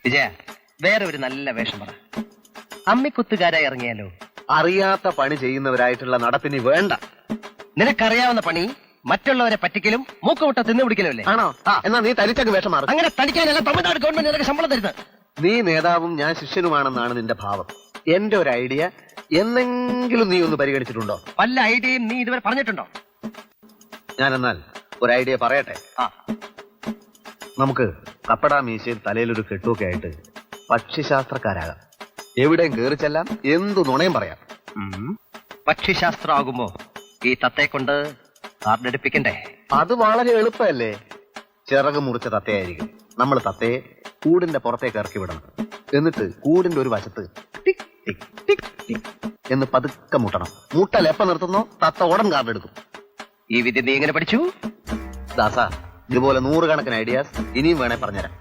വിജയ, വേറെ ഒരു നല്ല വേഷം പറ. അമ്മിക്കുത്തുകാരായി ഇറങ്ങിയാലോ? അറിയാത്ത പണി ചെയ്യുന്നവരായിട്ടുള്ള നടപ്പിനി വേണ്ട. നിനക്കറിയാവുന്ന പണി മറ്റുള്ളവരെ പറ്റിക്കലും മൂക്കുമുട്ട തിന്നുപിടിക്കലും അല്ലേ? ആണോ? എന്നാ നീ തനിച്ചങ്ങ് വേഷം മാറും. അങ്ങനെ തനിക്കാനല്ല തമിഴ്നാട് ഗവൺമെന്റ് നിനക്ക് ശമ്പളം തരുന്നത്. നീ നേതാവും ഞാൻ ശിഷ്യനുമാണെന്നാണ് നിന്റെ ഭാവം. എന്റെ ഒരു ഐഡിയ എന്നെങ്കിലും നീ ഒന്ന് പരിഗണിച്ചിട്ടുണ്ടോ? വല്ല ഐഡിയയും നീ ഇതുവരെ പറഞ്ഞിട്ടുണ്ടോ? ഞാനെന്നാൽ ഒരു ഐഡിയ പറയട്ടെ. നമുക്ക് കപ്പടാ മീശയും തലയിലൊരു കെട്ടുമൊക്കെ ആയിട്ട് പക്ഷിശാസ്ത്രക്കാരാകാം. എവിടെയും കയറി ചെല്ലാം, എന്തു നുണയും പറയാം. പക്ഷിശാസ്ത്രം ആകുമ്പോ ഈ തത്തയെ കൊണ്ട് കാർഡെടുപ്പിക്കണ്ടേ? അത് വളരെ എളുപ്പമല്ലേ. ചിറക് മുറിച്ച തത്തയായിരിക്കും. നമ്മൾ തത്തയെ കൂടിന്റെ പുറത്തേക്ക് ഇറക്കി വിടണം. എന്നിട്ട് കൂടിന്റെ ഒരു വശത്ത് ടിക് ടിക് ടിക് ടിക് എന്ന് പതുക്കെ മുട്ടണം. മുട്ടൽ എപ്പ നിർത്തുന്നോ തത്ത ഉടൻ കാർഡെടുക്കും. ഈ വിദ്യ നീ എങ്ങനെ പഠിച്ചു? ദാസ, ഇതുപോലെ 100 കണക്കിന് ഐഡിയാസ് ഇനിയും വേണേ പറഞ്ഞുതരാം.